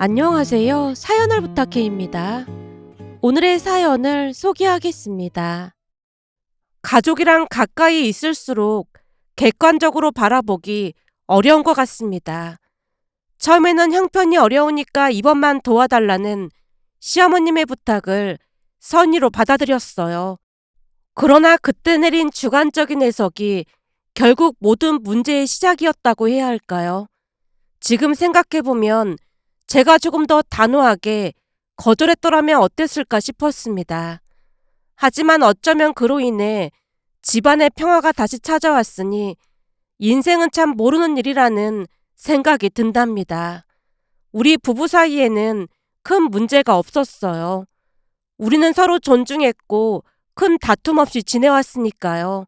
안녕하세요. 사연을 부탁해입니다. 오늘의 사연을 소개하겠습니다. 가족이랑 가까이 있을수록 객관적으로 바라보기 어려운 것 같습니다. 처음에는 형편이 어려우니까 이번만 도와달라는 시어머님의 부탁을 선의로 받아들였어요. 그러나 그때 내린 주관적인 해석이 결국 모든 문제의 시작이었다고 해야 할까요? 지금 생각해보면 제가 조금 더 단호하게 거절했더라면 어땠을까 싶었습니다. 하지만 어쩌면 그로 인해 집안의 평화가 다시 찾아왔으니 인생은 참 모르는 일이라는 생각이 든답니다. 우리 부부 사이에는 큰 문제가 없었어요. 우리는 서로 존중했고 큰 다툼 없이 지내왔으니까요.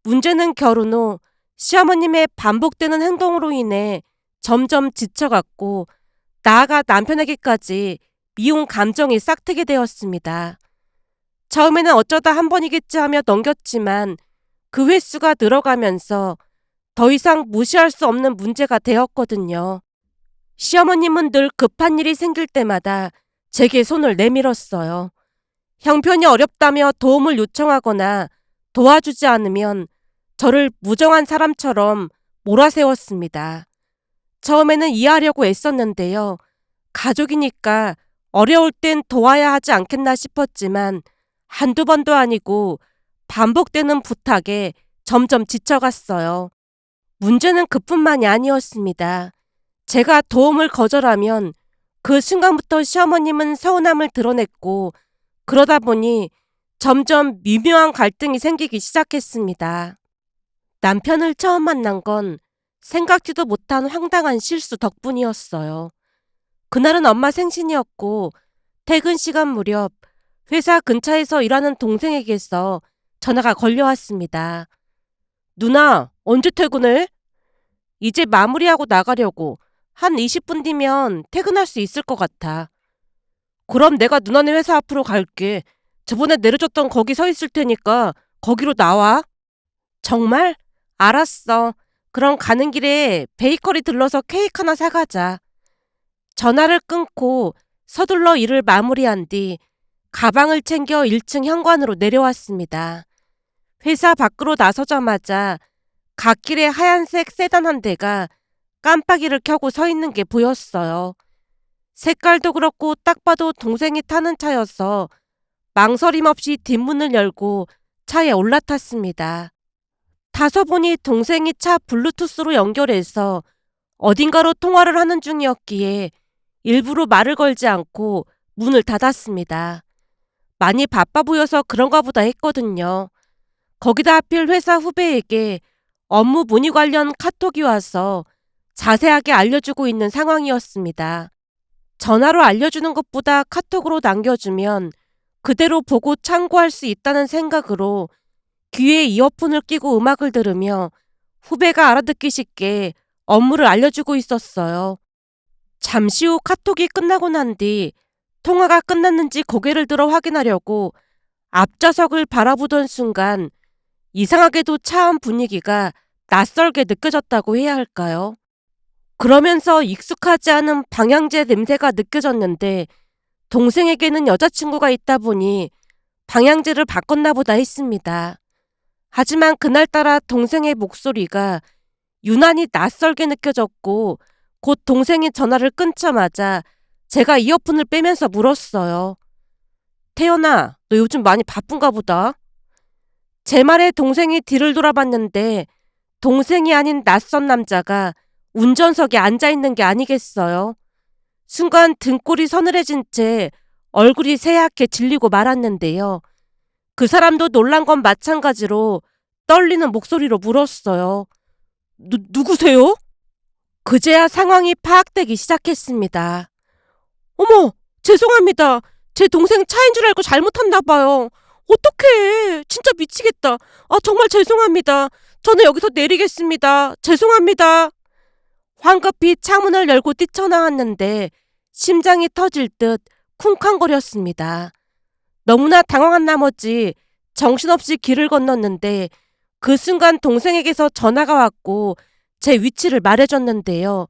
문제는 결혼 후 시어머님의 반복되는 행동으로 인해 점점 지쳐갔고 나아가 남편에게까지 미운 감정이 싹트게 되었습니다. 처음에는 어쩌다 한 번이겠지 하며 넘겼지만 그 횟수가 늘어가면서 더 이상 무시할 수 없는 문제가 되었거든요. 시어머님은 늘 급한 일이 생길 때마다 제게 손을 내밀었어요. 형편이 어렵다며 도움을 요청하거나 도와주지 않으면 저를 무정한 사람처럼 몰아세웠습니다. 처음에는 이해하려고 애썼는데요. 가족이니까 어려울 땐 도와야 하지 않겠나 싶었지만 한두 번도 아니고 반복되는 부탁에 점점 지쳐갔어요. 문제는 그뿐만이 아니었습니다. 제가 도움을 거절하면 그 순간부터 시어머님은 서운함을 드러냈고 그러다 보니 점점 미묘한 갈등이 생기기 시작했습니다. 남편을 처음 만난 건 생각지도 못한 황당한 실수 덕분이었어요. 그날은 엄마 생신이었고 퇴근 시간 무렵 회사 근처에서 일하는 동생에게서 전화가 걸려왔습니다. 누나, 언제 퇴근해? 이제 마무리하고 나가려고. 한 20분 뒤면 퇴근할 수 있을 것 같아. 그럼 내가 누나네 회사 앞으로 갈게. 저번에 내려줬던 거기 서 있을 테니까 거기로 나와. 정말? 알았어. 그럼 가는 길에 베이커리 들러서 케이크 하나 사가자. 전화를 끊고 서둘러 일을 마무리한 뒤 가방을 챙겨 1층 현관으로 내려왔습니다. 회사 밖으로 나서자마자 갓길에 하얀색 세단 한 대가 깜빡이를 켜고 서 있는 게 보였어요. 색깔도 그렇고 딱 봐도 동생이 타는 차여서 망설임 없이 뒷문을 열고 차에 올라탔습니다. 타서 보니 동생이 차 블루투스로 연결해서 어딘가로 통화를 하는 중이었기에 일부러 말을 걸지 않고 문을 닫았습니다. 많이 바빠 보여서 그런가 보다 했거든요. 거기다 하필 회사 후배에게 업무 문의 관련 카톡이 와서 자세하게 알려주고 있는 상황이었습니다. 전화로 알려주는 것보다 카톡으로 남겨주면 그대로 보고 참고할 수 있다는 생각으로 귀에 이어폰을 끼고 음악을 들으며 후배가 알아듣기 쉽게 업무를 알려주고 있었어요. 잠시 후 카톡이 끝나고 난 뒤 통화가 끝났는지 고개를 들어 확인하려고 앞좌석을 바라보던 순간 이상하게도 차 안 분위기가 낯설게 느껴졌다고 해야 할까요? 그러면서 익숙하지 않은 방향제 냄새가 느껴졌는데 동생에게는 여자친구가 있다 보니 방향제를 바꿨나 보다 했습니다. 하지만 그날따라 동생의 목소리가 유난히 낯설게 느껴졌고 곧 동생이 전화를 끊자마자 제가 이어폰을 빼면서 물었어요. 태연아, 너 요즘 많이 바쁜가 보다. 제 말에 동생이 뒤를 돌아봤는데 동생이 아닌 낯선 남자가 운전석에 앉아있는 게 아니겠어요. 순간 등골이 서늘해진 채 얼굴이 새하얗게 질리고 말았는데요. 그 사람도 놀란 건 마찬가지로 떨리는 목소리로 물었어요. 누구세요? 그제야 상황이 파악되기 시작했습니다. 어머, 죄송합니다. 제 동생 차인 줄 알고 잘못했나 봐요. 어떡해. 진짜 미치겠다. 정말 죄송합니다. 저는 여기서 내리겠습니다. 죄송합니다. 황급히 창문을 열고 뛰쳐나왔는데 심장이 터질 듯 쿵쾅거렸습니다. 너무나 당황한 나머지 정신없이 길을 건넜는데 그 순간 동생에게서 전화가 왔고 제 위치를 말해줬는데요.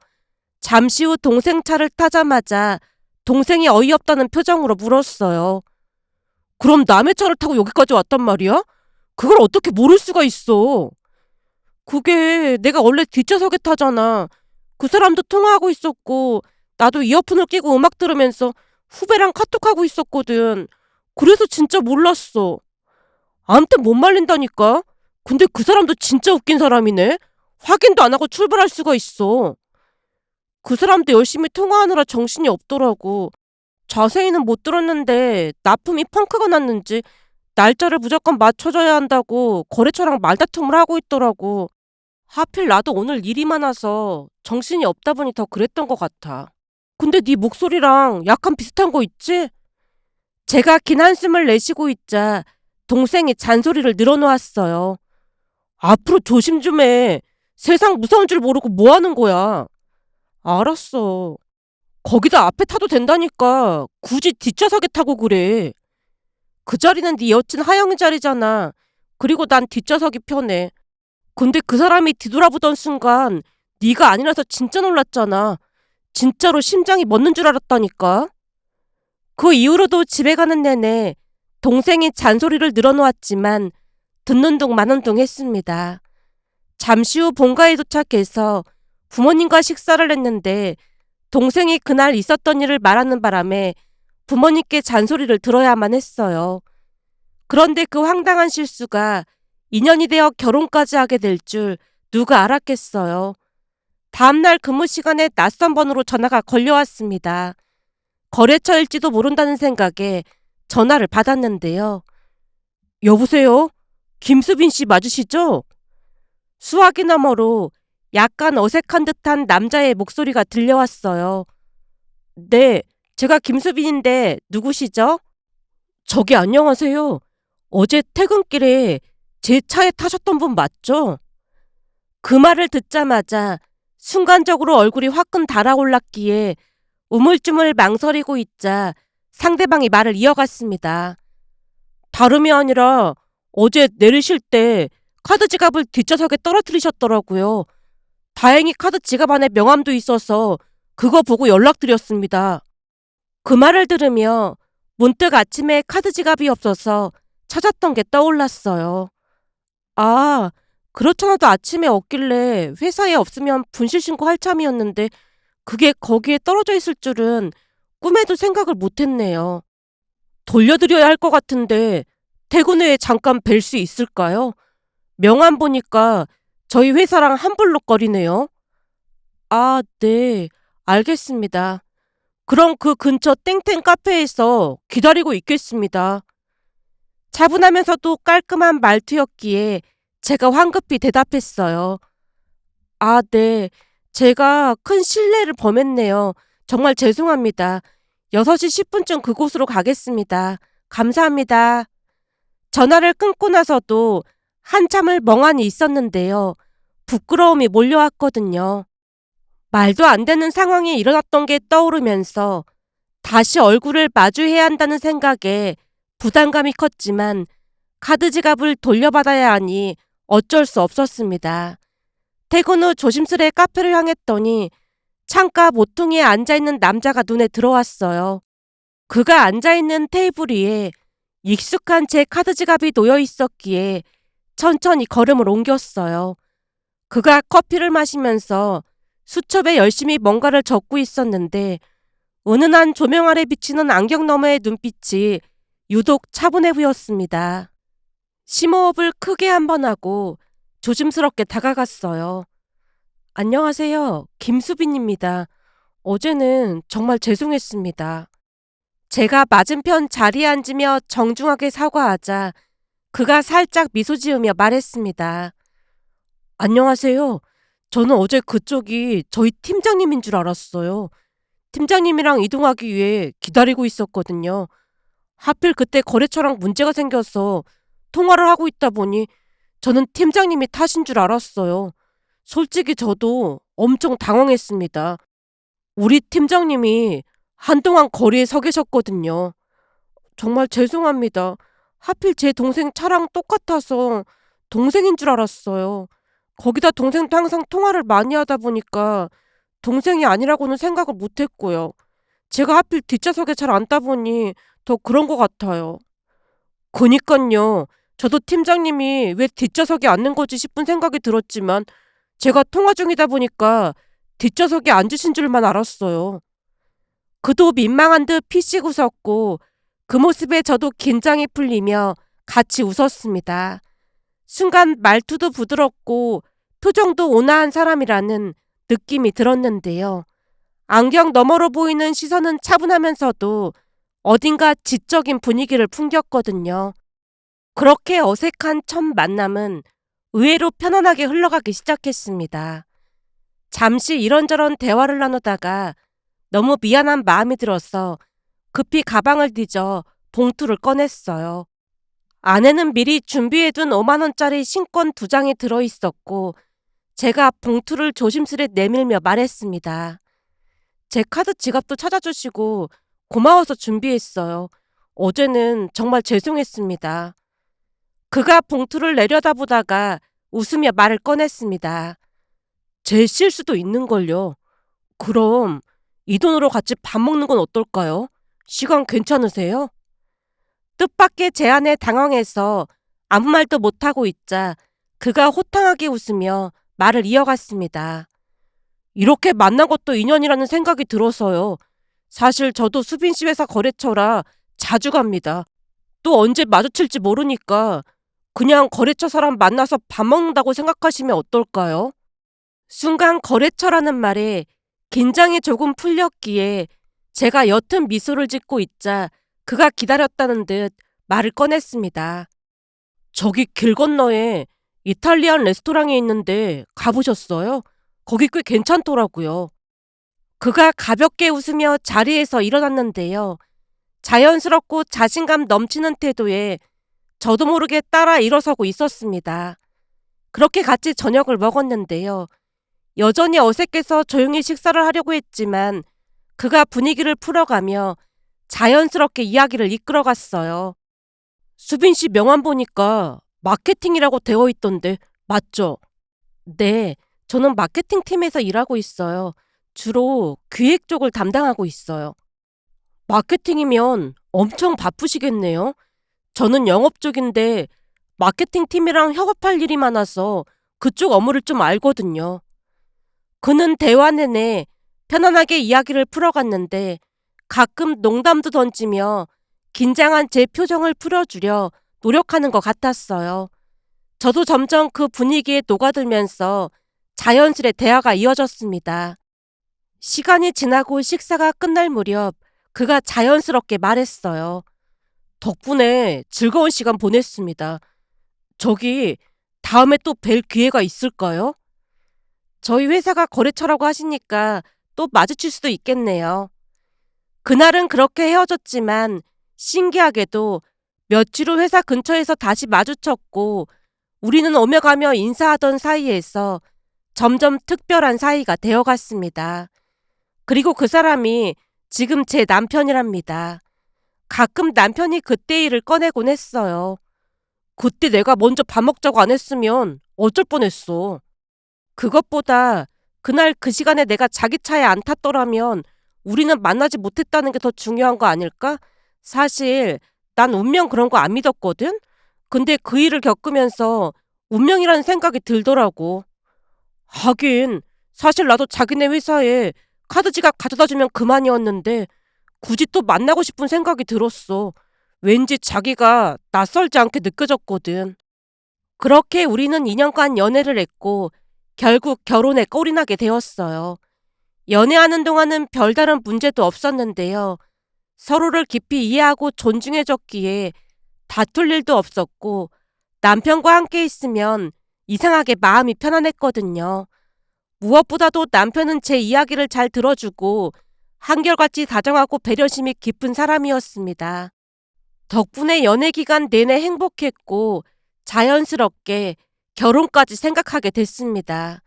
잠시 후 동생 차를 타자마자 동생이 어이없다는 표정으로 물었어요. 그럼 남의 차를 타고 여기까지 왔단 말이야? 그걸 어떻게 모를 수가 있어? 그게 내가 원래 뒷좌석에 타잖아. 그 사람도 통화하고 있었고 나도 이어폰을 끼고 음악 들으면서 후배랑 카톡하고 있었거든. 그래서 진짜 몰랐어. 아무튼 못 말린다니까. 근데 그 사람도 진짜 웃긴 사람이네. 확인도 안 하고 출발할 수가 있어. 그 사람도 열심히 통화하느라 정신이 없더라고. 자세히는 못 들었는데 납품이 펑크가 났는지 날짜를 무조건 맞춰줘야 한다고 거래처랑 말다툼을 하고 있더라고. 하필 나도 오늘 일이 많아서 정신이 없다 보니 더 그랬던 것 같아. 근데 네 목소리랑 약간 비슷한 거 있지? 제가 긴 한숨을 내쉬고 있자 동생이 잔소리를 늘어놓았어요. 앞으로 조심 좀 해. 세상 무서운 줄 모르고 뭐 하는 거야. 알았어. 거기다 앞에 타도 된다니까. 굳이 뒷좌석에 타고 그래. 그 자리는 네 여친 하영이 자리잖아. 그리고 난 뒷좌석이 편해. 근데 그 사람이 뒤돌아보던 순간 네가 아니라서 진짜 놀랐잖아. 진짜로 심장이 멎는 줄 알았다니까. 그 이후로도 집에 가는 내내 동생이 잔소리를 늘어놓았지만 듣는 둥 마는 둥 했습니다. 잠시 후 본가에 도착해서 부모님과 식사를 했는데 동생이 그날 있었던 일을 말하는 바람에 부모님께 잔소리를 들어야만 했어요. 그런데 그 황당한 실수가 인연이 되어 결혼까지 하게 될 줄 누가 알았겠어요. 다음날 근무 시간에 낯선 번호로 전화가 걸려왔습니다. 거래처일지도 모른다는 생각에 전화를 받았는데요. 여보세요? 김수빈 씨 맞으시죠? 수화기 너머로 약간 어색한 듯한 남자의 목소리가 들려왔어요. 네, 제가 김수빈인데 누구시죠? 저기 안녕하세요. 어제 퇴근길에 제 차에 타셨던 분 맞죠? 그 말을 듣자마자 순간적으로 얼굴이 화끈 달아올랐기에 우물쭈물 망설이고 있자 상대방이 말을 이어갔습니다. 다름이 아니라 어제 내리실 때 카드 지갑을 뒷좌석에 떨어뜨리셨더라고요. 다행히 카드 지갑 안에 명함도 있어서 그거 보고 연락드렸습니다. 그 말을 들으며 문득 아침에 카드 지갑이 없어서 찾았던 게 떠올랐어요. 아, 그렇잖아도 아침에 없길래 회사에 없으면 분실 신고할 참이었는데 그게 거기에 떨어져 있을 줄은 꿈에도 생각을 못했네요. 돌려드려야 할 것 같은데 퇴근 후에 잠깐 뵐 수 있을까요? 명함 보니까 저희 회사랑 한 블록거리네요. 아, 네. 알겠습니다. 그럼 그 근처 땡땡 카페에서 기다리고 있겠습니다. 차분하면서도 깔끔한 말투였기에 제가 황급히 대답했어요. 아, 네. 제가 큰 실례를 범했네요. 정말 죄송합니다. 6시 10분쯤 그곳으로 가겠습니다. 감사합니다. 전화를 끊고 나서도 한참을 멍하니 있었는데요. 부끄러움이 몰려왔거든요. 말도 안 되는 상황이 일어났던 게 떠오르면서 다시 얼굴을 마주해야 한다는 생각에 부담감이 컸지만 카드 지갑을 돌려받아야 하니 어쩔 수 없었습니다. 퇴근 후 조심스레 카페를 향했더니 창가 모퉁이에 앉아있는 남자가 눈에 들어왔어요. 그가 앉아있는 테이블 위에 익숙한 제 카드 지갑이 놓여 있었기에 천천히 걸음을 옮겼어요. 그가 커피를 마시면서 수첩에 열심히 뭔가를 적고 있었는데 은은한 조명 아래 비치는 안경 너머의 눈빛이 유독 차분해 보였습니다. 심호흡을 크게 한 번 하고 조심스럽게 다가갔어요. 안녕하세요. 김수빈입니다. 어제는 정말 죄송했습니다. 제가 맞은편 자리에 앉으며 정중하게 사과하자 그가 살짝 미소 지으며 말했습니다. 안녕하세요. 저는 어제 그쪽이 저희 팀장님인 줄 알았어요. 팀장님이랑 이동하기 위해 기다리고 있었거든요. 하필 그때 거래처랑 문제가 생겨서 통화를 하고 있다 보니 저는 팀장님이 타신 줄 알았어요. 솔직히 저도 엄청 당황했습니다. 우리 팀장님이 한동안 거리에 서 계셨거든요. 정말 죄송합니다. 하필 제 동생 차랑 똑같아서 동생인 줄 알았어요. 거기다 동생도 항상 통화를 많이 하다 보니까 동생이 아니라고는 생각을 못했고요. 제가 하필 뒷좌석에 잘 앉다 보니 더 그런 것 같아요. 그니깐요. 저도 팀장님이 왜 뒷좌석에 앉는 거지 싶은 생각이 들었지만 제가 통화 중이다 보니까 뒷좌석에 앉으신 줄만 알았어요. 그도 민망한 듯 피식 웃었고 그 모습에 저도 긴장이 풀리며 같이 웃었습니다. 순간 말투도 부드럽고 표정도 온화한 사람이라는 느낌이 들었는데요. 안경 너머로 보이는 시선은 차분하면서도 어딘가 지적인 분위기를 풍겼거든요. 그렇게 어색한 첫 만남은 의외로 편안하게 흘러가기 시작했습니다. 잠시 이런저런 대화를 나누다가 너무 미안한 마음이 들어서 급히 가방을 뒤져 봉투를 꺼냈어요. 안에는 미리 준비해둔 5만 원짜리 신권 2장이 들어있었고 제가 봉투를 조심스레 내밀며 말했습니다. 제 카드 지갑도 찾아주시고 고마워서 준비했어요. 어제는 정말 죄송했습니다. 그가 봉투를 내려다보다가 웃으며 말을 꺼냈습니다. 제 실수도 있는걸요. 그럼 이 돈으로 같이 밥 먹는 건 어떨까요? 시간 괜찮으세요? 뜻밖의 제안에 당황해서 아무 말도 못하고 있자 그가 호탕하게 웃으며 말을 이어갔습니다. 이렇게 만난 것도 인연이라는 생각이 들어서요. 사실 저도 수빈 씨 회사 거래처라 자주 갑니다. 또 언제 마주칠지 모르니까 그냥 거래처 사람 만나서 밥 먹는다고 생각하시면 어떨까요? 순간 거래처라는 말에 긴장이 조금 풀렸기에 제가 옅은 미소를 짓고 있자 그가 기다렸다는 듯 말을 꺼냈습니다. 저기 길 건너에 이탈리안 레스토랑이 있는데 가보셨어요? 거기 꽤 괜찮더라고요. 그가 가볍게 웃으며 자리에서 일어났는데요. 자연스럽고 자신감 넘치는 태도에 저도 모르게 따라 일어서고 있었습니다. 그렇게 같이 저녁을 먹었는데요. 여전히 어색해서 조용히 식사를 하려고 했지만 그가 분위기를 풀어가며 자연스럽게 이야기를 이끌어갔어요. 수빈 씨 명함 보니까 마케팅이라고 되어 있던데 맞죠? 네, 저는 마케팅 팀에서 일하고 있어요. 주로 기획 쪽을 담당하고 있어요. 마케팅이면 엄청 바쁘시겠네요. 저는 영업 쪽인데 마케팅 팀이랑 협업할 일이 많아서 그쪽 업무를 좀 알거든요. 그는 대화 내내 편안하게 이야기를 풀어갔는데 가끔 농담도 던지며 긴장한 제 표정을 풀어주려 노력하는 것 같았어요. 저도 점점 그 분위기에 녹아들면서 자연스레 대화가 이어졌습니다. 시간이 지나고 식사가 끝날 무렵 그가 자연스럽게 말했어요. 덕분에 즐거운 시간 보냈습니다. 저기 다음에 또 뵐 기회가 있을까요? 저희 회사가 거래처라고 하시니까 또 마주칠 수도 있겠네요. 그날은 그렇게 헤어졌지만 신기하게도 며칠 후 회사 근처에서 다시 마주쳤고 우리는 오며 가며 인사하던 사이에서 점점 특별한 사이가 되어갔습니다. 그리고 그 사람이 지금 제 남편이랍니다. 가끔 남편이 그때 일을 꺼내곤 했어요. 그때 내가 먼저 밥 먹자고 안 했으면 어쩔 뻔했어. 그것보다 그날 그 시간에 내가 자기 차에 안 탔더라면 우리는 만나지 못했다는 게 더 중요한 거 아닐까? 사실 난 운명 그런 거 안 믿었거든? 근데 그 일을 겪으면서 운명이라는 생각이 들더라고. 하긴 사실 나도 자기네 회사에 카드 지갑 가져다 주면 그만이었는데 굳이 또 만나고 싶은 생각이 들었어. 왠지 자기가 낯설지 않게 느껴졌거든. 그렇게 우리는 2년간 연애를 했고 결국 결혼에 꼴이 나게 되었어요. 연애하는 동안은 별다른 문제도 없었는데요. 서로를 깊이 이해하고 존중해줬기에 다툴 일도 없었고 남편과 함께 있으면 이상하게 마음이 편안했거든요. 무엇보다도 남편은 제 이야기를 잘 들어주고 한결같이 다정하고 배려심이 깊은 사람이었습니다. 덕분에 연애 기간 내내 행복했고 자연스럽게 결혼까지 생각하게 됐습니다.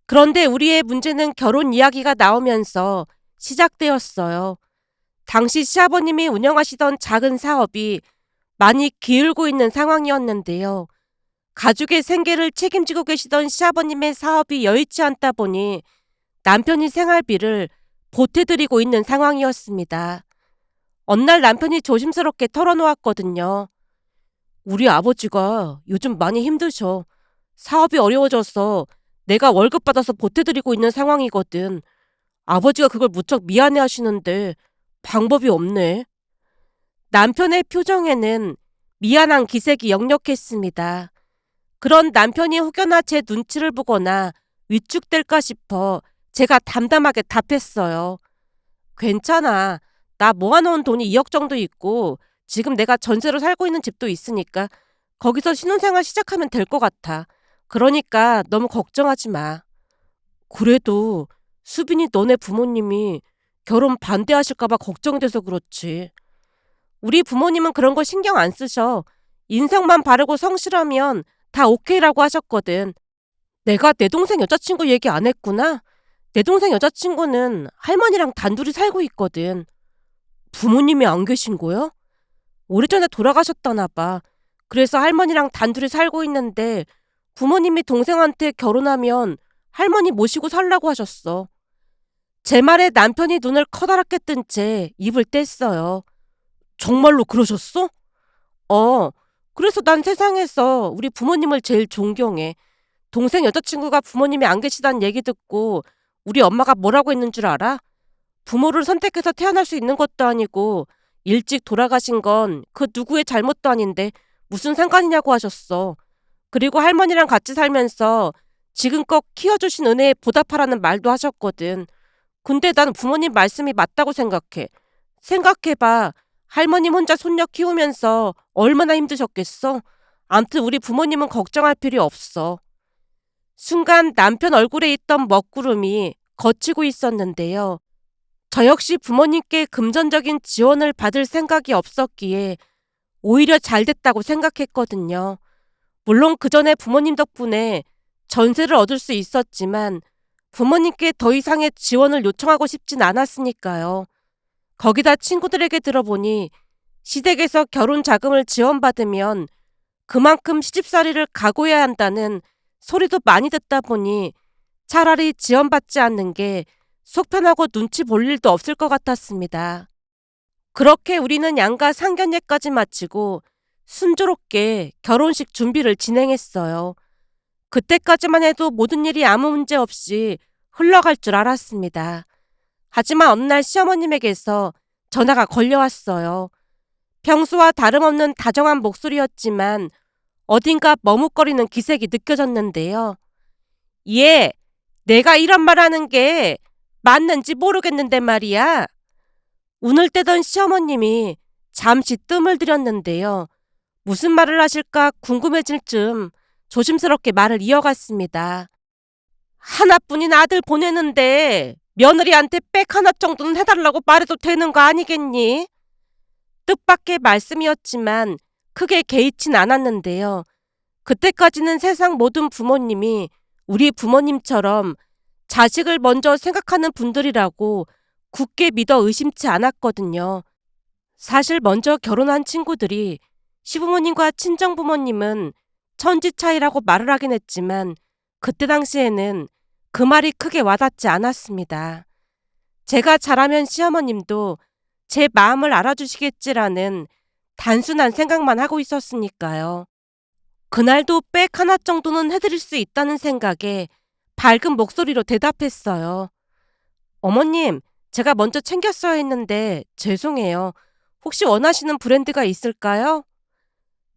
그런데 우리의 문제는 결혼 이야기가 나오면서 시작되었어요. 당시 시아버님이 운영하시던 작은 사업이 많이 기울고 있는 상황이었는데요. 가족의 생계를 책임지고 계시던 시아버님의 사업이 여의치 않다 보니 남편이 생활비를 보태드리고 있는 상황이었습니다. 어느 날 남편이 조심스럽게 털어놓았거든요. 우리 아버지가 요즘 많이 힘드셔. 사업이 어려워져서 내가 월급 받아서 보태드리고 있는 상황이거든. 아버지가 그걸 무척 미안해 하시는데 방법이 없네. 남편의 표정에는 미안한 기색이 역력했습니다. 그런 남편이 혹여나 제 눈치를 보거나 위축될까 싶어 제가 담담하게 답했어요. 괜찮아. 나 모아놓은 돈이 2억 정도 있고 지금 내가 전세로 살고 있는 집도 있으니까 거기서 신혼생활 시작하면 될 것 같아. 그러니까 너무 걱정하지 마. 그래도 수빈이 너네 부모님이 결혼 반대하실까봐 걱정돼서 그렇지. 우리 부모님은 그런 거 신경 안 쓰셔. 인성만 바르고 성실하면 다 오케이라고 하셨거든. 내가 내 동생 여자친구 얘기 안 했구나. 내 동생 여자친구는 할머니랑 단둘이 살고 있거든. 부모님이 안 계신 거야? 오래전에 돌아가셨다나 봐. 그래서 할머니랑 단둘이 살고 있는데 부모님이 동생한테 결혼하면 할머니 모시고 살라고 하셨어. 제 말에 남편이 눈을 커다랗게 뜬 채 입을 뗐어요. 정말로 그러셨어? 어, 그래서 난 세상에서 우리 부모님을 제일 존경해. 동생 여자친구가 부모님이 안 계시다는 얘기 듣고 우리 엄마가 뭐라고 했는 줄 알아? 부모를 선택해서 태어날 수 있는 것도 아니고 일찍 돌아가신 건 그 누구의 잘못도 아닌데 무슨 상관이냐고 하셨어. 그리고 할머니랑 같이 살면서 지금껏 키워주신 은혜에 보답하라는 말도 하셨거든. 근데 난 부모님 말씀이 맞다고 생각해. 생각해봐. 할머님 혼자 손녀 키우면서 얼마나 힘드셨겠어? 암튼 우리 부모님은 걱정할 필요 없어. 순간 남편 얼굴에 있던 먹구름이 걷히고 있었는데요. 저 역시 부모님께 금전적인 지원을 받을 생각이 없었기에 오히려 잘 됐다고 생각했거든요. 물론 그 전에 부모님 덕분에 전세를 얻을 수 있었지만 부모님께 더 이상의 지원을 요청하고 싶진 않았으니까요. 거기다 친구들에게 들어보니 시댁에서 결혼 자금을 지원받으면 그만큼 시집살이를 각오해야 한다는 소리도 많이 듣다 보니 차라리 지원받지 않는 게 속 편하고 눈치 볼 일도 없을 것 같았습니다. 그렇게 우리는 양가 상견례까지 마치고 순조롭게 결혼식 준비를 진행했어요. 그때까지만 해도 모든 일이 아무 문제 없이 흘러갈 줄 알았습니다. 하지만 어느 날 시어머님에게서 전화가 걸려왔어요. 평소와 다름없는 다정한 목소리였지만 어딘가 머뭇거리는 기색이 느껴졌는데요. 예, 내가 이런 말 하는 게 맞는지 모르겠는데 말이야. 운을 떼던 시어머님이 잠시 뜸을 들였는데요. 무슨 말을 하실까 궁금해질 쯤 조심스럽게 말을 이어갔습니다. 하나뿐인 아들 보내는데 며느리한테 백 하나 정도는 해달라고 말해도 되는 거 아니겠니? 뜻밖의 말씀이었지만 크게 개의치 않았는데요. 그때까지는 세상 모든 부모님이 우리 부모님처럼 자식을 먼저 생각하는 분들이라고 굳게 믿어 의심치 않았거든요. 사실 먼저 결혼한 친구들이 시부모님과 친정부모님은 천지 차이라고 말을 하긴 했지만 그때 당시에는 그 말이 크게 와닿지 않았습니다. 제가 잘하면 시어머님도 제 마음을 알아주시겠지라는 단순한 생각만 하고 있었으니까요. 그날도 백 하나 정도는 해드릴 수 있다는 생각에 밝은 목소리로 대답했어요. 어머님, 제가 먼저 챙겼어야 했는데 죄송해요. 혹시 원하시는 브랜드가 있을까요?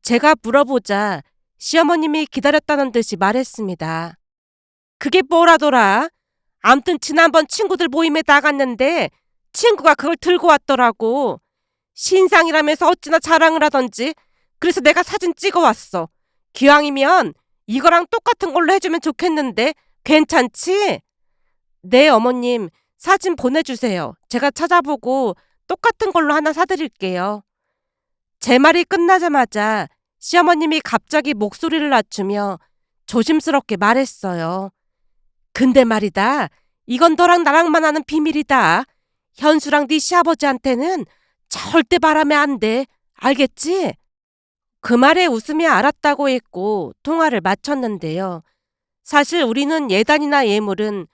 제가 물어보자 시어머님이 기다렸다는 듯이 말했습니다. 그게 뭐라더라? 암튼 지난번 친구들 모임에 나갔는데 친구가 그걸 들고 왔더라고. 신상이라면서 어찌나 자랑을 하던지. 그래서 내가 사진 찍어왔어. 기왕이면 이거랑 똑같은 걸로 해주면 좋겠는데 괜찮지? 네, 어머님. 사진 보내주세요. 제가 찾아보고 똑같은 걸로 하나 사드릴게요. 제 말이 끝나자마자 시어머님이 갑자기 목소리를 낮추며 조심스럽게 말했어요. 근데 말이다. 이건 너랑 나랑만 아는 비밀이다. 현수랑 네 시아버지한테는 절대 말하면 안 돼. 알겠지? 그 말에 웃으며 알았다고 했고 통화를 마쳤는데요. 사실 우리는 예단이나 예물은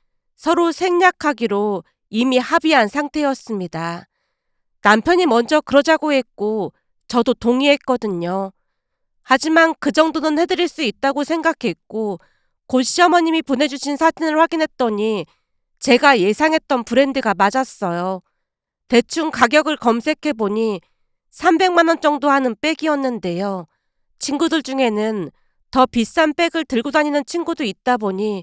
서로 생략하기로 이미 합의한 상태였습니다. 남편이 먼저 그러자고 했고 저도 동의했거든요. 하지만 그 정도는 해드릴 수 있다고 생각했고 곧 시어머님이 보내주신 사진을 확인했더니 제가 예상했던 브랜드가 맞았어요. 대충 가격을 검색해보니 300만 원 정도 하는 백이었는데요. 친구들 중에는 더 비싼 백을 들고 다니는 친구도 있다 보니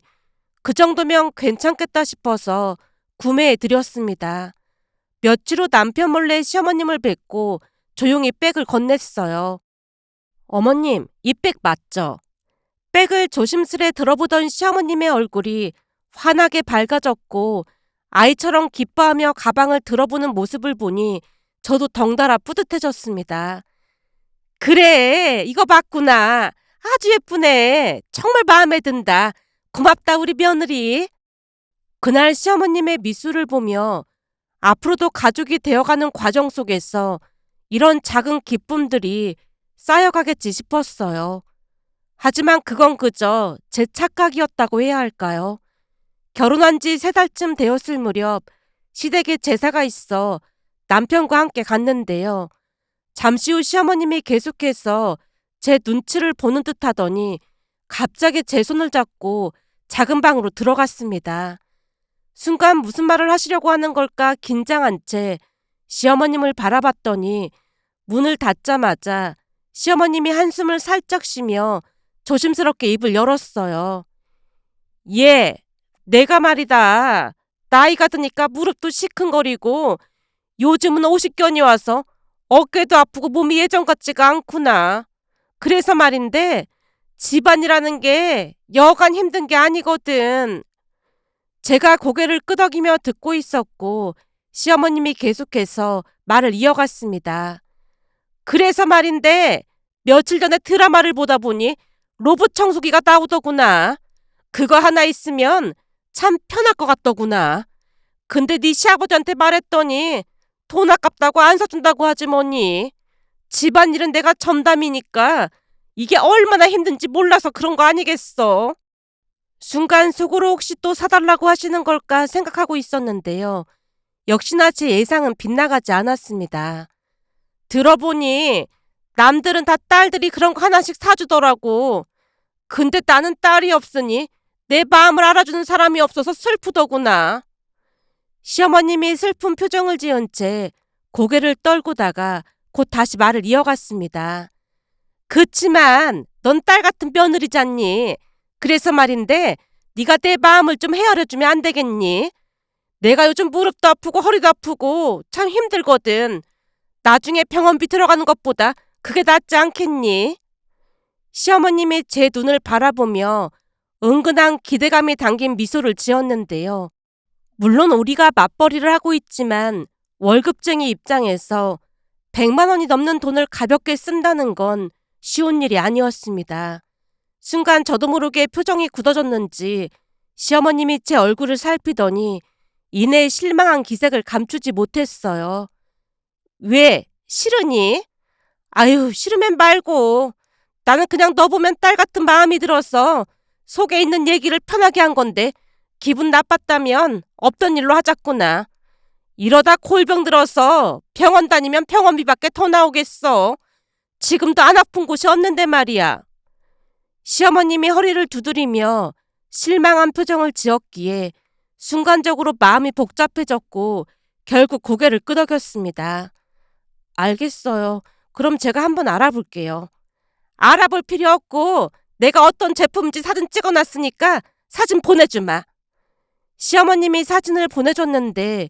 그 정도면 괜찮겠다 싶어서 구매해드렸습니다. 며칠 후 남편 몰래 시어머님을 뵙고 조용히 백을 건넸어요. 어머님, 이 백 맞죠? 백을 조심스레 들어보던 시어머님의 얼굴이 환하게 밝아졌고 아이처럼 기뻐하며 가방을 들어보는 모습을 보니 저도 덩달아 뿌듯해졌습니다. 그래, 이거 봤구나. 아주 예쁘네. 정말 마음에 든다. 고맙다, 우리 며느리. 그날 시어머님의 미소를 보며 앞으로도 가족이 되어가는 과정 속에서 이런 작은 기쁨들이 쌓여가겠지 싶었어요. 하지만 그건 그저 제 착각이었다고 해야 할까요? 결혼한 지 3달쯤 되었을 무렵 시댁에 제사가 있어 남편과 함께 갔는데요. 잠시 후 시어머님이 계속해서 제 눈치를 보는 듯 하더니 갑자기 제 손을 잡고 작은 방으로 들어갔습니다. 순간 무슨 말을 하시려고 하는 걸까 긴장한 채 시어머님을 바라봤더니 문을 닫자마자 시어머님이 한숨을 살짝 쉬며 조심스럽게 입을 열었어요. 예, 내가 말이다. 나이가 드니까 무릎도 시큰거리고 요즘은 오십견이 와서 어깨도 아프고 몸이 예전 같지가 않구나. 그래서 말인데 집안이라는 게 여간 힘든 게 아니거든. 제가 고개를 끄덕이며 듣고 있었고 시어머님이 계속해서 말을 이어갔습니다. 그래서 말인데 며칠 전에 드라마를 보다 보니 로봇 청소기가 나오더구나. 그거 하나 있으면 참 편할 것 같더구나. 근데 네 시아버지한테 말했더니 돈 아깝다고 안 사준다고 하지 뭐니. 집안일은 내가 전담이니까 이게 얼마나 힘든지 몰라서 그런 거 아니겠어. 순간 속으로 혹시 또 사달라고 하시는 걸까 생각하고 있었는데요. 역시나 제 예상은 빗나가지 않았습니다. 들어보니 남들은 다 딸들이 그런 거 하나씩 사주더라고. 근데 나는 딸이 없으니 내 마음을 알아주는 사람이 없어서 슬프더구나. 시어머님이 슬픈 표정을 지은 채 고개를 떨구다가 곧 다시 말을 이어갔습니다. 그치만 넌 딸 같은 며느리잖니. 그래서 말인데 네가 내 마음을 좀 헤아려주면 안 되겠니? 내가 요즘 무릎도 아프고 허리도 아프고 참 힘들거든. 나중에 병원비 들어가는 것보다 그게 낫지 않겠니? 시어머님이 제 눈을 바라보며 은근한 기대감이 담긴 미소를 지었는데요. 물론 우리가 맞벌이를 하고 있지만 월급쟁이 입장에서 100만 원이 넘는 돈을 가볍게 쓴다는 건 쉬운 일이 아니었습니다. 순간 저도 모르게 표정이 굳어졌는지 시어머님이 제 얼굴을 살피더니 이내 실망한 기색을 감추지 못했어요. 왜? 싫으니? 아유, 싫으면 말고. 나는 그냥 너 보면 딸 같은 마음이 들어서 속에 있는 얘기를 편하게 한 건데 기분 나빴다면 없던 일로 하자꾸나. 이러다 골병 들어서 병원 다니면 병원비밖에 더 나오겠어. 지금도 안 아픈 곳이 없는데 말이야. 시어머님이 허리를 두드리며 실망한 표정을 지었기에 순간적으로 마음이 복잡해졌고 결국 고개를 끄덕였습니다. 알겠어요. 그럼 제가 한번 알아볼게요. 알아볼 필요 없고 내가 어떤 제품인지 사진 찍어놨으니까 사진 보내주마. 시어머님이 사진을 보내줬는데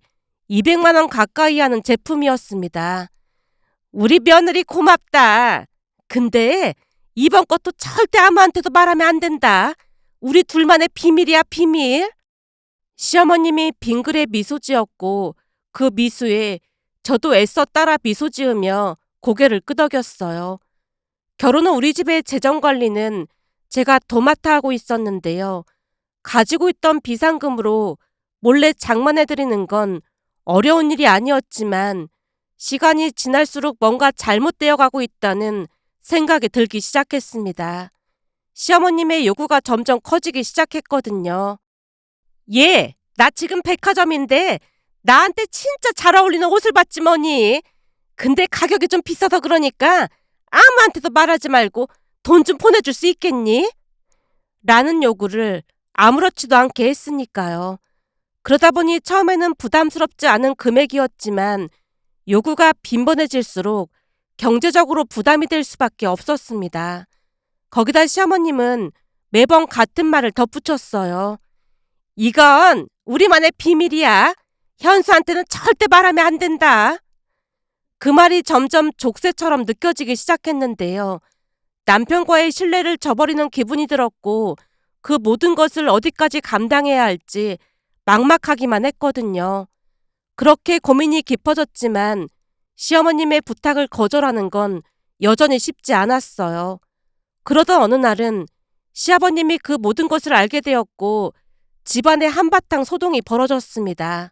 200만 원 가까이 하는 제품이었습니다. 우리 며느리 고맙다. 근데 이번 것도 절대 아무한테도 말하면 안 된다. 우리 둘만의 비밀이야, 비밀. 시어머님이 빙그레 미소 지었고 그 미소에 저도 애써 따라 미소 지으며 고개를 끄덕였어요. 결혼 후 우리 집의 재정관리는 제가 도맡아 하고 있었는데요. 가지고 있던 비상금으로 몰래 장만해드리는 건 어려운 일이 아니었지만 시간이 지날수록 뭔가 잘못되어 가고 있다는 생각이 들기 시작했습니다. 시어머님의 요구가 점점 커지기 시작했거든요. 예, 나 지금 백화점인데 나한테 진짜 잘 어울리는 옷을 봤지 뭐니. 근데 가격이 좀 비싸서 그러니까 아무한테도 말하지 말고 돈 좀 보내줄 수 있겠니? 라는 요구를 아무렇지도 않게 했으니까요. 그러다 보니 처음에는 부담스럽지 않은 금액이었지만 요구가 빈번해질수록 경제적으로 부담이 될 수밖에 없었습니다. 거기다 시어머님은 매번 같은 말을 덧붙였어요. 이건 우리만의 비밀이야. 현수한테는 절대 말하면 안 된다. 그 말이 점점 족쇄처럼 느껴지기 시작했는데요. 남편과의 신뢰를 저버리는 기분이 들었고 그 모든 것을 어디까지 감당해야 할지 막막하기만 했거든요. 그렇게 고민이 깊어졌지만 시어머님의 부탁을 거절하는 건 여전히 쉽지 않았어요. 그러던 어느 날은 시아버님이 그 모든 것을 알게 되었고 집안에 한바탕 소동이 벌어졌습니다.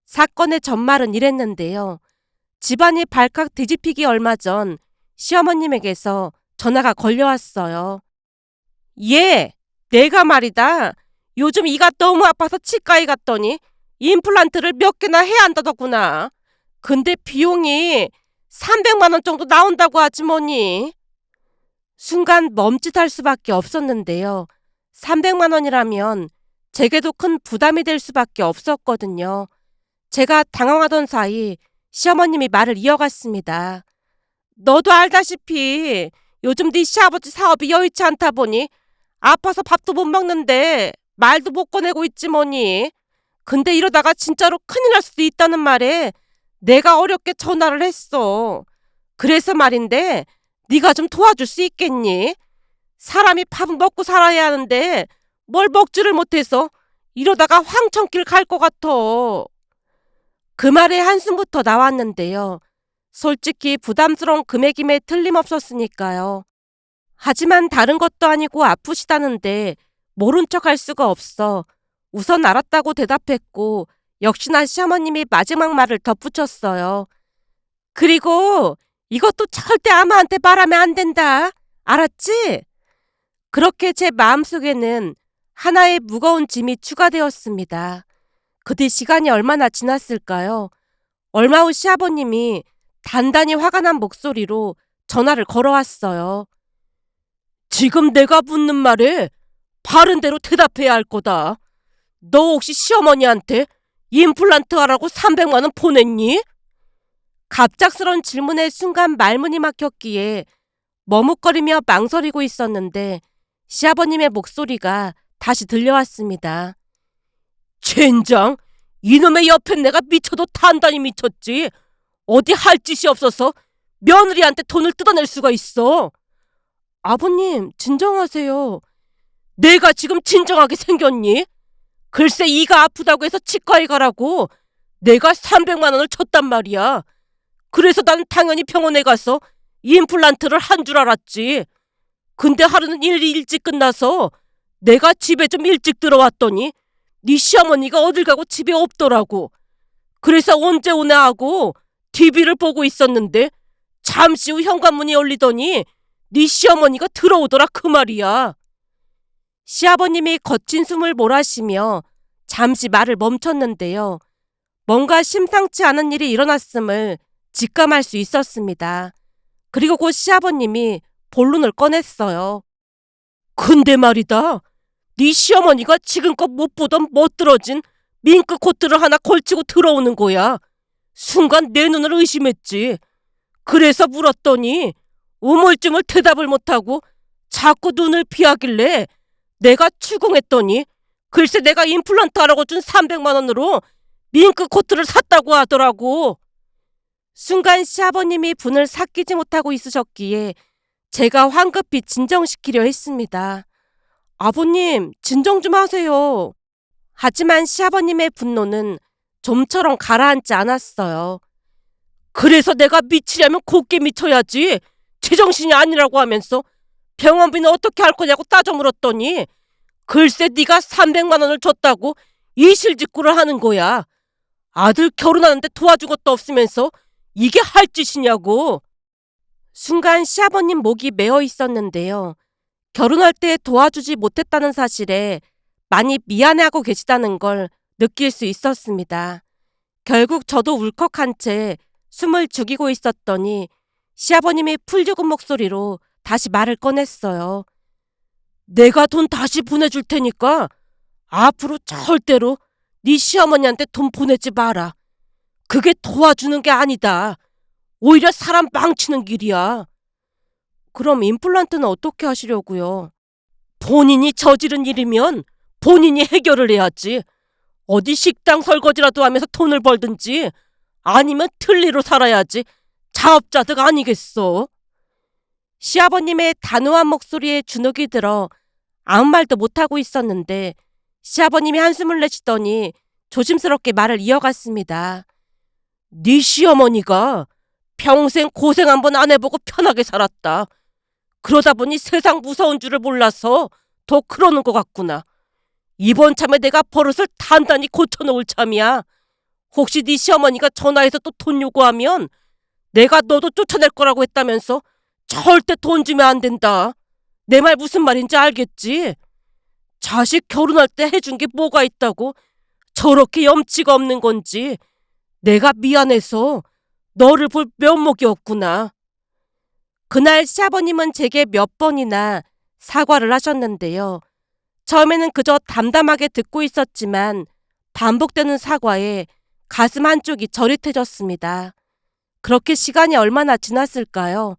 사건의 전말은 이랬는데요. 집안이 발칵 뒤집히기 얼마 전 시어머님에게서 전화가 걸려왔어요. 예, 내가 말이다. 요즘 이가 너무 아파서 치과에 갔더니 임플란트를 몇 개나 해야 한다더구나. 근데 비용이 300만 원 정도 나온다고 하지 뭐니. 순간 멈칫할 수밖에 없었는데요. 300만 원이라면 제게도 큰 부담이 될 수밖에 없었거든요. 제가 당황하던 사이 시어머님이 말을 이어갔습니다. 너도 알다시피 요즘 네 시아버지 사업이 여의치 않다 보니 아파서 밥도 못 먹는데 말도 못 꺼내고 있지 뭐니. 근데 이러다가 진짜로 큰일 날 수도 있다는 말에 내가 어렵게 전화를 했어. 그래서 말인데 네가 좀 도와줄 수 있겠니? 사람이 밥은 먹고 살아야 하는데 뭘 먹지를 못해서 이러다가 황천길 갈 것 같아. 그 말에 한숨부터 나왔는데요. 솔직히 부담스러운 금액임에 틀림없었으니까요. 하지만 다른 것도 아니고 아프시다는데 모른 척 할 수가 없어 우선 알았다고 대답했고 역시나 시어머님이 마지막 말을 덧붙였어요. 그리고 이것도 절대 아무한테 말하면 안 된다. 알았지? 그렇게 제 마음속에는 하나의 무거운 짐이 추가되었습니다. 그 뒤 시간이 얼마나 지났을까요? 얼마 후 시아버님이 단단히 화가 난 목소리로 전화를 걸어왔어요. 지금 내가 묻는 말에 바른 대로 대답해야 할 거다. 너 혹시 시어머니한테 임플란트 하라고 300만 원 보냈니? 갑작스런 질문에 순간 말문이 막혔기에 머뭇거리며 망설이고 있었는데 시아버님의 목소리가 다시 들려왔습니다. 젠장! 이놈의 옆에 내가 미쳐도 단단히 미쳤지. 어디 할 짓이 없어서 며느리한테 돈을 뜯어낼 수가 있어. 아버님, 진정하세요. 내가 지금 진정하게 생겼니? 글쎄 이가 아프다고 해서 치과에 가라고 내가 300만 원을 줬단 말이야. 그래서 난 당연히 병원에 가서 임플란트를 한 줄 알았지. 근데 하루는 일이 일찍 끝나서 내가 집에 좀 일찍 들어왔더니 네 시어머니가 어딜 가고 집에 없더라고. 그래서 언제 오나 하고 TV를 보고 있었는데 잠시 후 현관문이 열리더니 네 시어머니가 들어오더라 그 말이야. 시아버님이 거친 숨을 몰아쉬며 잠시 말을 멈췄는데요. 뭔가 심상치 않은 일이 일어났음을 직감할 수 있었습니다. 그리고 곧 시아버님이 본론을 꺼냈어요. 근데 말이다. 네 시어머니가 지금껏 못 보던 멋들어진 밍크 코트를 하나 걸치고 들어오는 거야. 순간 내 눈을 의심했지. 그래서 물었더니 우물증을 대답을 못하고 자꾸 눈을 피하길래 내가 추궁했더니 글쎄 내가 임플란트 하라고 준 300만 원으로 밍크 코트를 샀다고 하더라고. 순간 시아버님이 분을 삭히지 못하고 있으셨기에 제가 황급히 진정시키려 했습니다. 아버님, 진정 좀 하세요. 하지만 시아버님의 분노는 좀처럼 가라앉지 않았어요. 그래서 내가 미치려면 곱게 미쳐야지. 제정신이 아니라고 하면서 병원비는 어떻게 할 거냐고 따져 물었더니 글쎄 네가 300만 원을 줬다고 이실직고를 하는 거야. 아들 결혼하는데 도와준 것도 없으면서 이게 할 짓이냐고. 순간 시아버님 목이 메어 있었는데요. 결혼할 때 도와주지 못했다는 사실에 많이 미안해하고 계시다는 걸 느낄 수 있었습니다. 결국 저도 울컥한 채 숨을 죽이고 있었더니 시아버님이 풀죽은 목소리로 다시 말을 꺼냈어요. 내가 돈 다시 보내줄 테니까 앞으로 절대로 네 시어머니한테 돈 보내지 마라. 그게 도와주는 게 아니다. 오히려 사람 망치는 길이야. 그럼 임플란트는 어떻게 하시려고요? 본인이 저지른 일이면 본인이 해결을 해야지. 어디 식당 설거지라도 하면서 돈을 벌든지 아니면 틀니로 살아야지. 자업자득 아니겠어. 시아버님의 단호한 목소리에 주눅이 들어 아무 말도 못하고 있었는데 시아버님이 한숨을 내쉬더니 조심스럽게 말을 이어갔습니다. 네 시어머니가 평생 고생 한번 안 해보고 편하게 살았다. 그러다 보니 세상 무서운 줄을 몰라서 더 그러는 것 같구나. 이번 참에 내가 버릇을 단단히 고쳐놓을 참이야. 혹시 네 시어머니가 전화해서 또 돈 요구하면 내가 너도 쫓아낼 거라고 했다면서 절대 돈 주면 안 된다. 내 말 무슨 말인지 알겠지? 자식 결혼할 때 해준 게 뭐가 있다고 저렇게 염치가 없는 건지 내가 미안해서 너를 볼 면목이 없구나. 그날 시아버님은 제게 몇 번이나 사과를 하셨는데요. 처음에는 그저 담담하게 듣고 있었지만 반복되는 사과에 가슴 한쪽이 저릿해졌습니다. 그렇게 시간이 얼마나 지났을까요?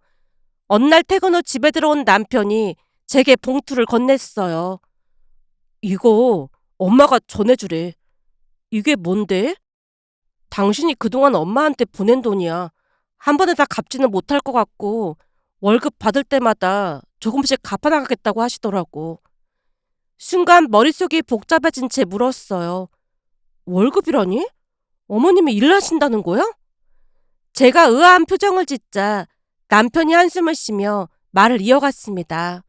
어느 날 퇴근 후 집에 들어온 남편이 제게 봉투를 건넸어요. 이거 엄마가 전해주래. 이게 뭔데? 당신이 그동안 엄마한테 보낸 돈이야. 한 번에 다 갚지는 못할 것 같고 월급 받을 때마다 조금씩 갚아나가겠다고 하시더라고. 순간 머릿속이 복잡해진 채 물었어요. 월급이라니? 어머님이 일을 하신다는 거야? 제가 의아한 표정을 짓자 남편이 한숨을 쉬며 말을 이어갔습니다.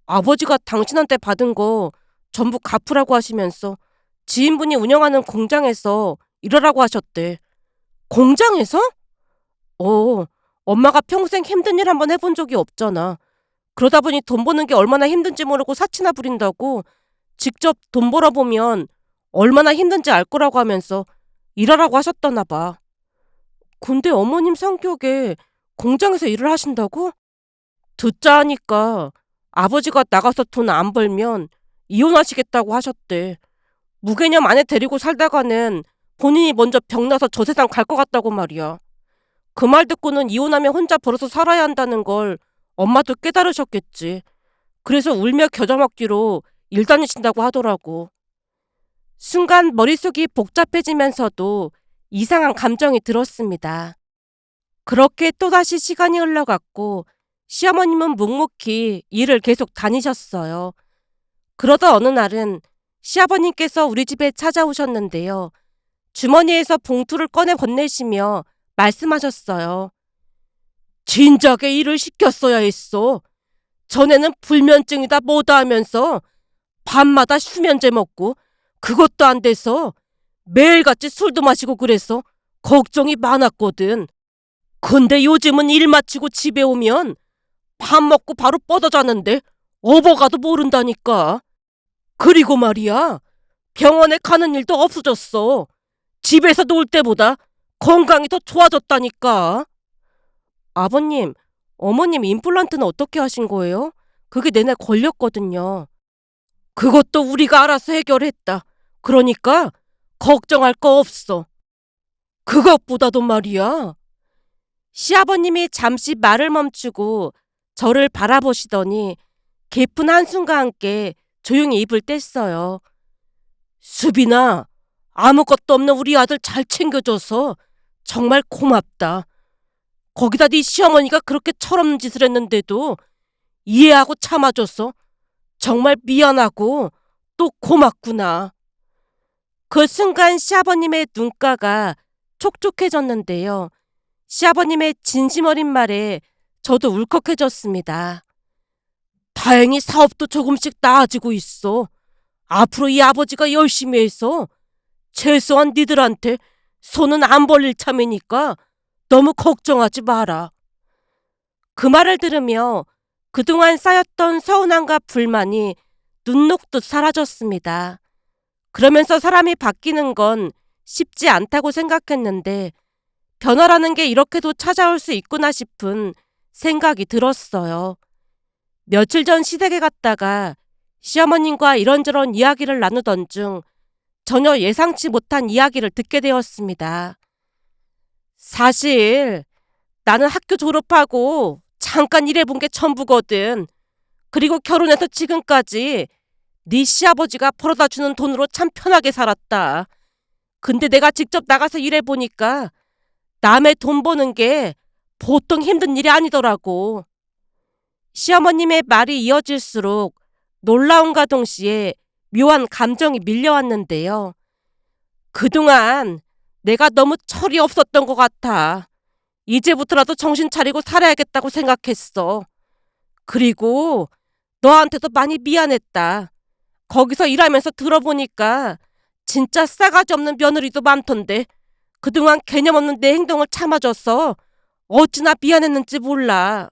아버지가 당신한테 받은 거 전부 갚으라고 하시면서 지인분이 운영하는 공장에서 일하라고 하셨대. 공장에서? 어, 엄마가 평생 힘든 일 한번 해본 적이 없잖아. 그러다 보니 돈 버는 게 얼마나 힘든지 모르고 사치나 부린다고 직접 돈 벌어보면 얼마나 힘든지 알 거라고 하면서 일하라고 하셨다나 봐. 근데 어머님 성격에 공장에서 일을 하신다고? 듣자 하니까 아버지가 나가서 돈 안 벌면 이혼하시겠다고 하셨대. 무개념 아내 데리고 살다가는 본인이 먼저 병나서 저 세상 갈 것 같다고 말이야. 그 말 듣고는 이혼하면 혼자 벌어서 살아야 한다는 걸 엄마도 깨달으셨겠지. 그래서 울며 겨자 먹기로 일 다니신다고 하더라고. 순간 머릿속이 복잡해지면서도 이상한 감정이 들었습니다. 그렇게 또다시 시간이 흘러갔고 시어머님은 묵묵히 일을 계속 다니셨어요. 그러다 어느 날은 시아버님께서 우리 집에 찾아오셨는데요. 주머니에서 봉투를 꺼내 건네시며 말씀하셨어요. 진작에 일을 시켰어야 했어. 전에는 불면증이다 뭐다 하면서 밤마다 수면제 먹고 그것도 안 돼서 매일같이 술도 마시고 그래서 걱정이 많았거든. 근데 요즘은 일 마치고 집에 오면 밥 먹고 바로 뻗어 자는데 업어가도 모른다니까. 그리고 말이야, 병원에 가는 일도 없어졌어. 집에서 놀 때보다 건강이 더 좋아졌다니까. 아버님, 어머님 임플란트는 어떻게 하신 거예요? 그게 내내 걸렸거든요. 그것도 우리가 알아서 해결했다. 그러니까 걱정할 거 없어. 그것보다도 말이야. 시아버님이 잠시 말을 멈추고 저를 바라보시더니 깊은 한숨과 함께 조용히 입을 뗐어요. 수빈아, 아무것도 없는 우리 아들 잘 챙겨줘서 정말 고맙다. 거기다 네 시어머니가 그렇게 철없는 짓을 했는데도 이해하고 참아줘서 정말 미안하고 또 고맙구나. 그 순간 시아버님의 눈가가 촉촉해졌는데요. 시아버님의 진심 어린 말에 저도 울컥해졌습니다. 다행히 사업도 조금씩 나아지고 있어. 앞으로 이 아버지가 열심히 해서 최소한 니들한테 손은 안 벌릴 참이니까 너무 걱정하지 마라. 그 말을 들으며 그동안 쌓였던 서운함과 불만이 눈 녹듯 사라졌습니다. 그러면서 사람이 바뀌는 건 쉽지 않다고 생각했는데 변화라는 게 이렇게도 찾아올 수 있구나 싶은 생각이 들었어요. 며칠 전 시댁에 갔다가 시어머님과 이런저런 이야기를 나누던 중 전혀 예상치 못한 이야기를 듣게 되었습니다. 사실 나는 학교 졸업하고 잠깐 일해본 게 전부거든. 그리고 결혼해서 지금까지 네 시아버지가 벌어다 주는 돈으로 참 편하게 살았다. 근데 내가 직접 나가서 일해보니까 남의 돈 버는 게 보통 힘든 일이 아니더라고. 시어머님의 말이 이어질수록 놀라움과 동시에 묘한 감정이 밀려왔는데요. 그동안 내가 너무 철이 없었던 것 같아. 이제부터라도 정신 차리고 살아야겠다고 생각했어. 그리고 너한테도 많이 미안했다. 거기서 일하면서 들어보니까 진짜 싸가지 없는 며느리도 많던데 그동안 개념 없는 내 행동을 참아줘서 어찌나 미안했는지 몰라.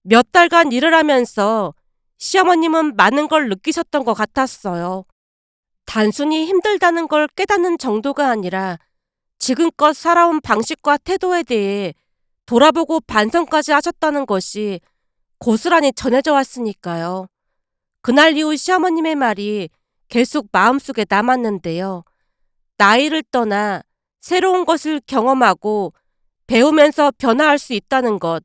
몇 달간 일을 하면서 시어머님은 많은 걸 느끼셨던 것 같았어요. 단순히 힘들다는 걸 깨닫는 정도가 아니라 지금껏 살아온 방식과 태도에 대해 돌아보고 반성까지 하셨다는 것이 고스란히 전해져 왔으니까요. 그날 이후 시어머님의 말이 계속 마음속에 남았는데요. 나이를 떠나 새로운 것을 경험하고 배우면서 변화할 수 있다는 것,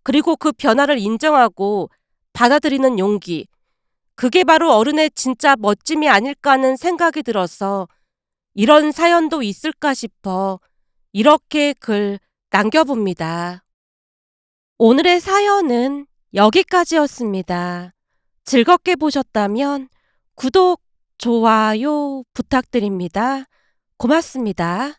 그리고 그 변화를 인정하고 받아들이는 용기, 그게 바로 어른의 진짜 멋짐이 아닐까 하는 생각이 들어서 이런 사연도 있을까 싶어 이렇게 글 남겨봅니다. 오늘의 사연은 여기까지였습니다. 즐겁게 보셨다면 구독, 좋아요 부탁드립니다. 고맙습니다.